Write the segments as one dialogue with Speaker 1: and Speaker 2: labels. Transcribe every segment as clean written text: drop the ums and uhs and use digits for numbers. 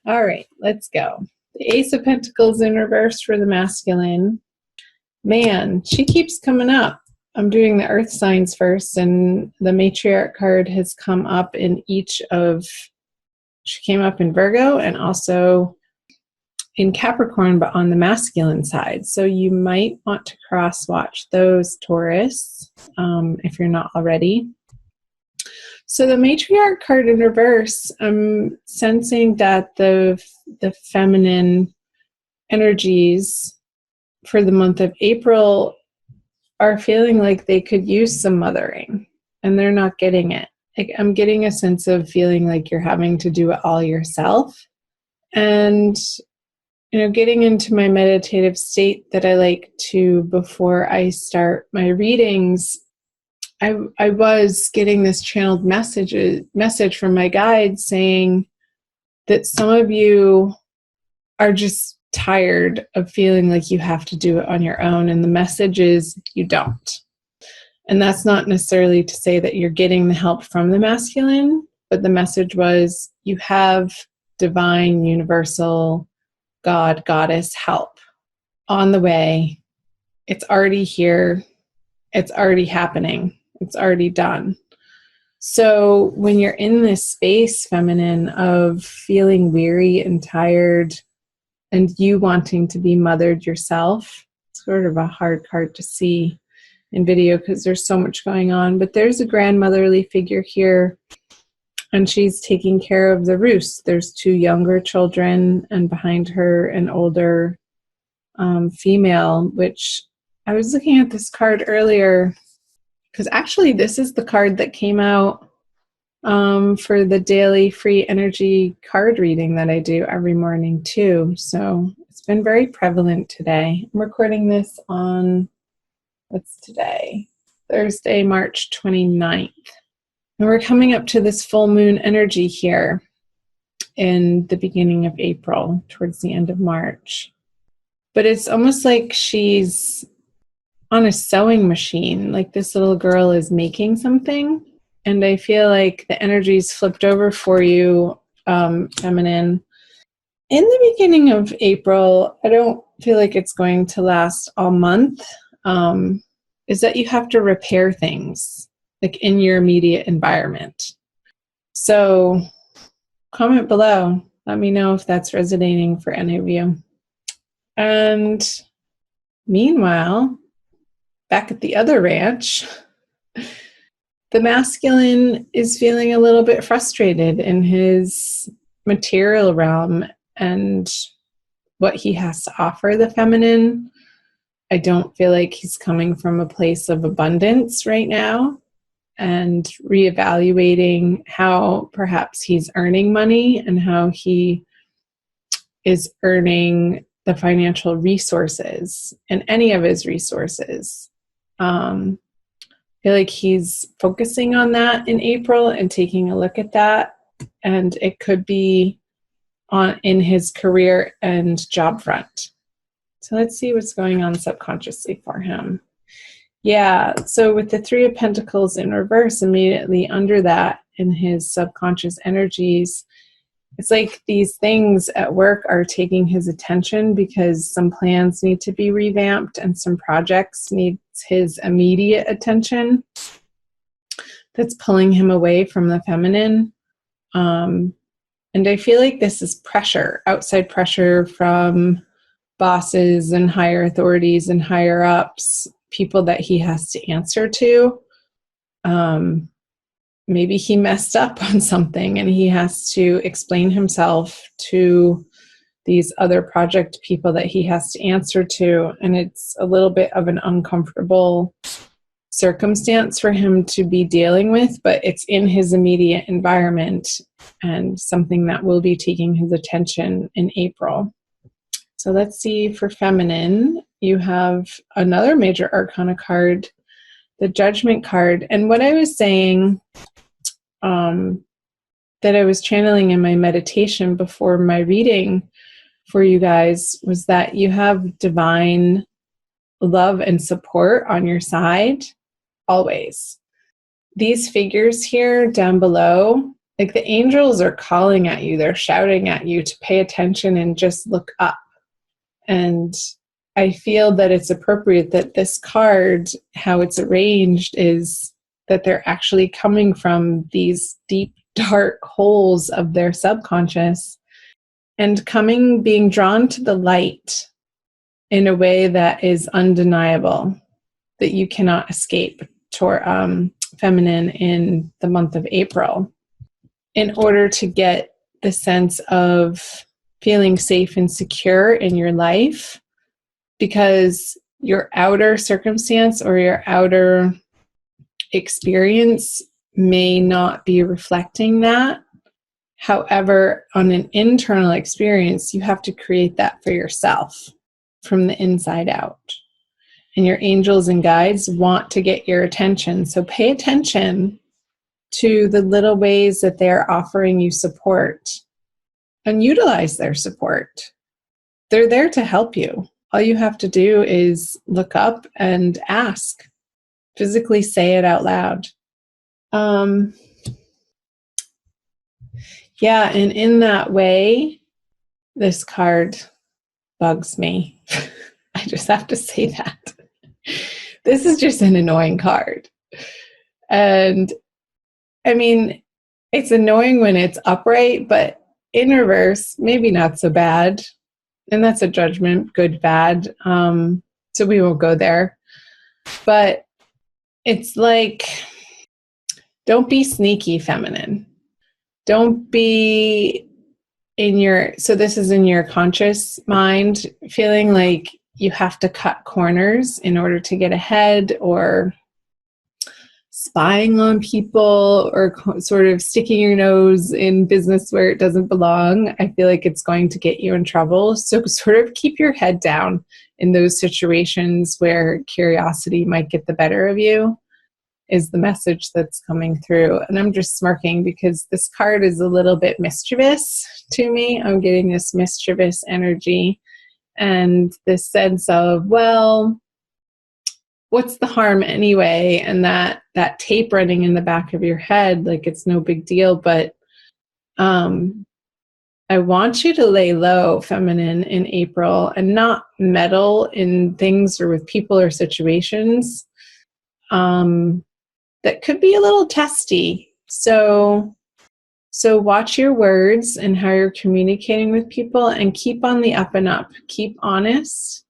Speaker 1: All right, let's go. The Ace of Pentacles in reverse for the masculine. Man, she keeps coming up. I'm doing the earth signs first, and the matriarch card has come up in each of, she came up in Virgo and also in Capricorn, but on the masculine side. So you might want to cross watch those, Taurus, if you're not already. So the matriarch card in reverse, I'm sensing that the feminine energies for the month of April are feeling like they could use some mothering, and they're not getting it. Like, I'm getting a sense of feeling like you're having to do it all yourself. And, getting into my meditative state that I like to before I start my readings, I was getting this channeled message from my guide saying that some of you are just tired of feeling like you have to do it on your own, and the message is you don't. And that's not necessarily to say that you're getting the help from the masculine, but the message was you have divine, universal, God, goddess help on the way. It's already here. It's already happening. It's already done. So when you're in this space, feminine, of feeling weary and tired and you wanting to be mothered yourself, it's sort of a hard card to see in video because there's so much going on, but there's a grandmotherly figure here, and she's taking care of the roost. There's 2 younger children, and behind her an older female, which I was looking at this card earlier because actually this is the card that came out for the daily free energy card reading that I do every morning too. So it's been very prevalent today. I'm recording this on, what's today? Thursday, March 29th. And we're coming up to this full moon energy here in the beginning of April, towards the end of March. But it's almost like she's on a sewing machine, like this little girl is making something. And I feel like the energy's flipped over for you, feminine. In the beginning of April, I don't feel like it's going to last all month, is that you have to repair things like in your immediate environment. So comment below. Let me know if that's resonating for any of you. And meanwhile, back at the other ranch, the masculine is feeling a little bit frustrated in his material realm and what he has to offer the feminine. I don't feel like he's coming from a place of abundance right now, and reevaluating how perhaps he's earning money and how he is earning the financial resources and any of his resources. I feel like he's focusing on that in April and taking a look at that, and it could be in his career and job front. So let's see what's going on subconsciously for him. Yeah, so with the 3 of Pentacles in reverse, immediately under that in his subconscious energies, it's like these things at work are taking his attention because some plans need to be revamped and some projects need his immediate attention. That's pulling him away from the feminine. And I feel like this is pressure, outside pressure from bosses and higher authorities and higher ups, people that he has to answer to. Maybe he messed up on something and he has to explain himself to these other project people that he has to answer to. And it's a little bit of an uncomfortable circumstance for him to be dealing with, but it's in his immediate environment and something that will be taking his attention in April. So let's see for feminine. You have another major arcana card, the Judgment card. And what I was saying that I was channeling in my meditation before my reading for you guys was that you have divine love and support on your side always. These figures here down below, like the angels are calling at you, they're shouting at you to pay attention and just look up. And I feel that it's appropriate that this card, how it's arranged, is that they're actually coming from these deep, dark holes of their subconscious and being drawn to the light in a way that is undeniable, that you cannot escape feminine in the month of April, in order to get the sense of feeling safe and secure in your life, because your outer circumstance or your outer experience may not be reflecting that. However, on an internal experience, you have to create that for yourself from the inside out. And your angels and guides want to get your attention. So pay attention to the little ways that they're offering you support and utilize their support. They're there to help you. All you have to do is look up and ask. Physically say it out loud. Yeah, and in that way, this card bugs me. I just have to say that. This is just an annoying card. And I mean, it's annoying when it's upright, but in reverse, maybe not so bad. And that's a judgment, good, bad. So we won't go there. But it's like, don't be sneaky feminine. Don't be so this is in your conscious mind, feeling like you have to cut corners in order to get ahead, or spying on people, or sort of sticking your nose in business where it doesn't belong. I feel like it's going to get you in trouble. So sort of keep your head down in those situations where curiosity might get the better of you, is the message that's coming through. And I'm just smirking because this card is a little bit mischievous to me. I'm getting this mischievous energy and this sense of, well, what's the harm anyway? And that tape running in the back of your head, like it's no big deal. But I want you to lay low, feminine, in April, and not meddle in things or with people or situations that could be a little testy. So watch your words and how you're communicating with people, and keep on the up and up. Keep honest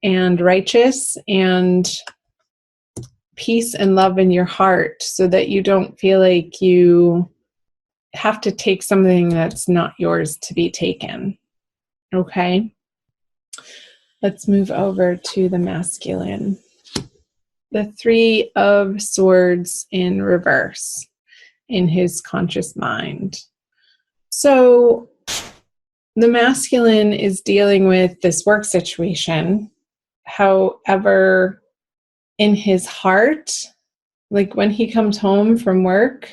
Speaker 1: and righteous and peace and love in your heart, so that you don't feel like you have to take something that's not yours to be taken. Okay? Let's move over to the masculine. The Three of Swords in reverse in his conscious mind. So the masculine is dealing with this work situation. However, in his heart, like when he comes home from work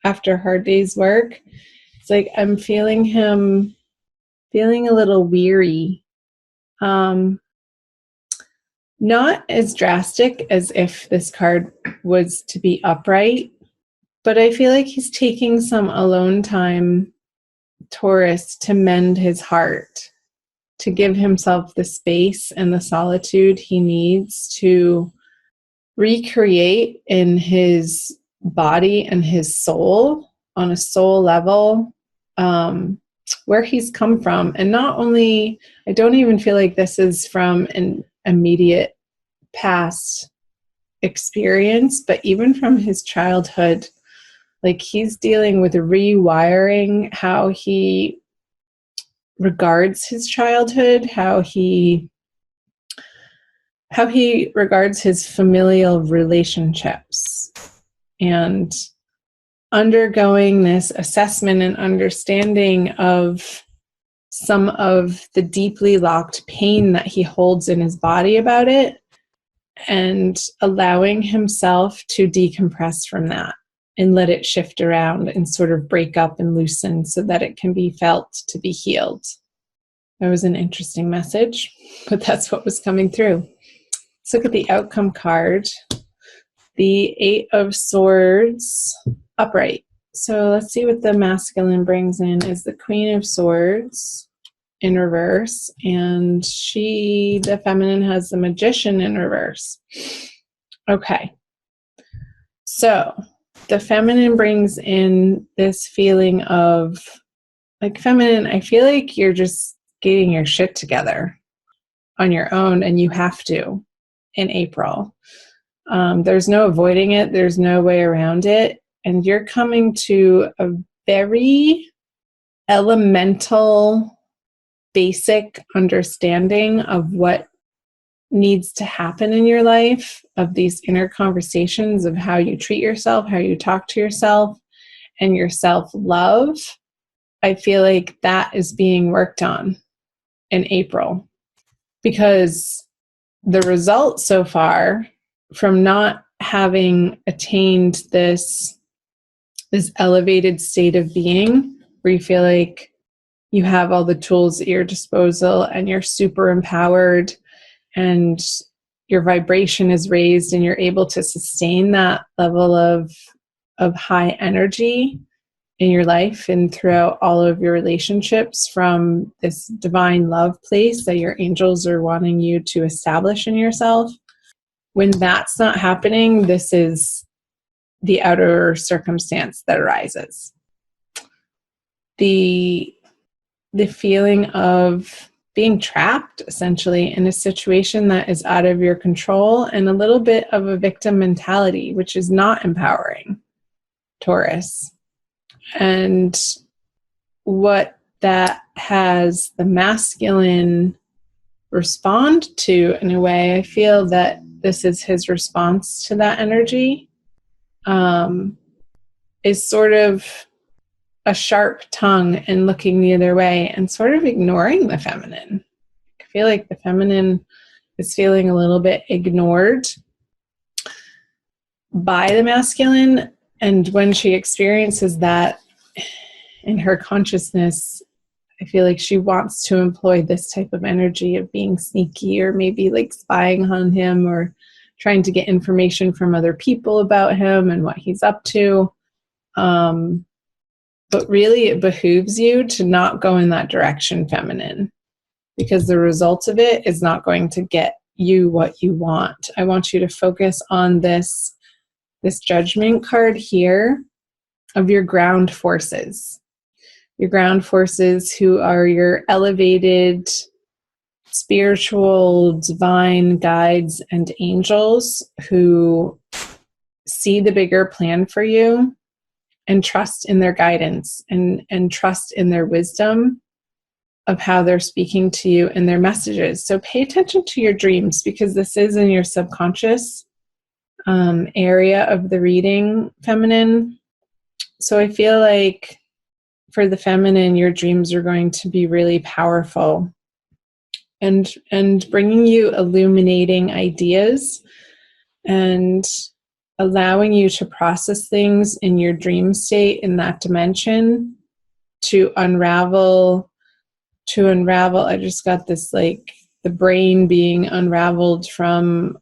Speaker 1: after a hard day's work, it's like I'm feeling him feeling a little weary. Not as drastic as if this card was to be upright, but I feel like he's taking some alone time, Taurus, to mend his heart, to give himself the space and the solitude he needs to recreate in his body and his soul, on a soul level, where he's come from. And not only, I don't even feel like this is from an immediate past experience, but even from his childhood. Like he's dealing with rewiring how he regards his childhood, how he regards his familial relationships, and undergoing this assessment and understanding of some of the deeply locked pain that he holds in his body about it, and allowing himself to decompress from that and let it shift around and sort of break up and loosen so that it can be felt to be healed. That was an interesting message, but that's what was coming through. Let's look at the outcome card. The Eight of Swords upright. So let's see what the masculine brings in is the Queen of Swords in reverse, and the feminine has the Magician in reverse. Okay. So the feminine brings in this feeling of, like, feminine, I feel like you're just getting your shit together on your own, and you have to in April. There's no avoiding it. There's no way around it. And you're coming to a very elemental, basic understanding of what needs to happen in your life, of these inner conversations of how you treat yourself, how you talk to yourself, and your self-love. I feel like that is being worked on in April, because the result so far from not having attained this elevated state of being where you feel like you have all the tools at your disposal and you're super empowered and your vibration is raised and you're able to sustain that level of high energy in your life and throughout all of your relationships from this divine love place that your angels are wanting you to establish in yourself. When that's not happening, this is the outer circumstance that arises. The feeling of being trapped, essentially, in a situation that is out of your control, and a little bit of a victim mentality, which is not empowering, Taurus. And what that has the masculine respond to, in a way, I feel that this is his response to that energy, is sort of a sharp tongue and looking the other way and sort of ignoring the feminine. I feel like the feminine is feeling a little bit ignored by the masculine. And when she experiences that in her consciousness, I feel like she wants to employ this type of energy of being sneaky, or maybe like spying on him, or trying to get information from other people about him and what he's up to. But really, it behooves you to not go in that direction, feminine, because the result of it is not going to get you what you want. I want you to focus on this judgment card here of your ground forces. Your ground forces, who are your elevated spiritual divine guides and angels, who see the bigger plan for you and trust in their guidance and trust in their wisdom of how they're speaking to you and their messages. So pay attention to your dreams, because this is in your subconscious area of the reading, feminine. So I feel like for the feminine, your dreams are going to be really powerful and bringing you illuminating ideas and allowing you to process things in your dream state in that dimension to unravel. I just got this, like, the brain being unraveled from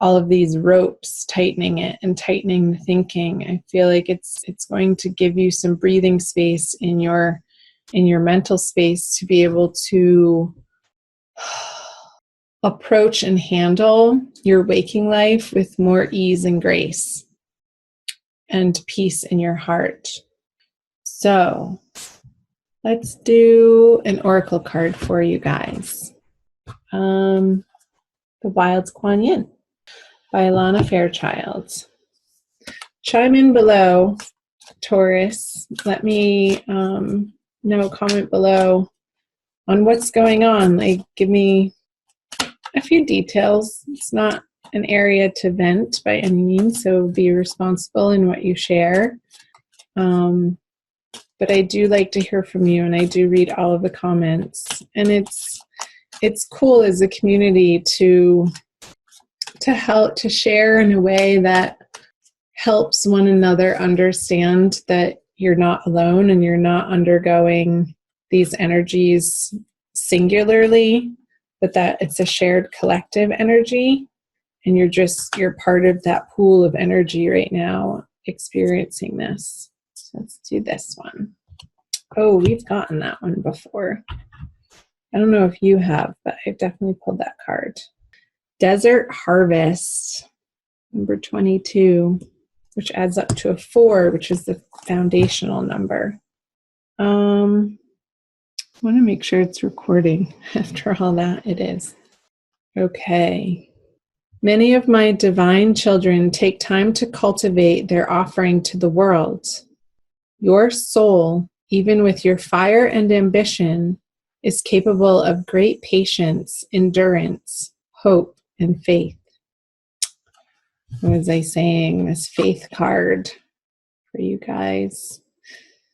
Speaker 1: all of these ropes, tightening it and tightening the thinking. I feel like it's going to give you some breathing space in your mental space to be able to approach and handle your waking life with more ease and grace and peace in your heart. So let's do an oracle card for you guys. The Wild's Kuan Yin by Alana Fairchild. Chime in below, Taurus. Let me know, comment below on what's going on. Like, give me a few details. It's not an area to vent by any means, so be responsible in what you share. But I do like to hear from you, and I do read all of the comments. And it's cool as a community to help, to share in a way that helps one another understand that you're not alone and you're not undergoing these energies singularly, but that it's a shared collective energy, and you're part of that pool of energy right now experiencing this. Let's do this one. Oh, we've gotten that one before. I don't know if you have, but I've definitely pulled that card. Desert Harvest, number 22, which adds up to a 4, which is the foundational number. I want to make sure it's recording. After all that, it is. Okay. Many of my divine children take time to cultivate their offering to the world. Your soul, even with your fire and ambition, is capable of great patience, endurance, hope, and faith. What was I saying? This faith card for you guys.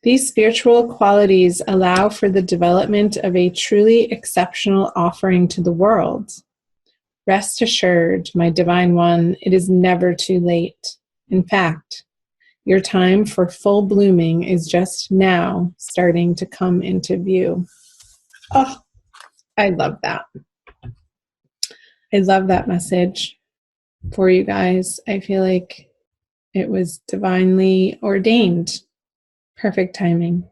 Speaker 1: These spiritual qualities allow for the development of a truly exceptional offering to the world. Rest assured, my divine one, it is never too late. In fact, your time for full blooming is just now starting to come into view. Oh, I love that. I love that message for you guys. I feel like it was divinely ordained. Perfect timing.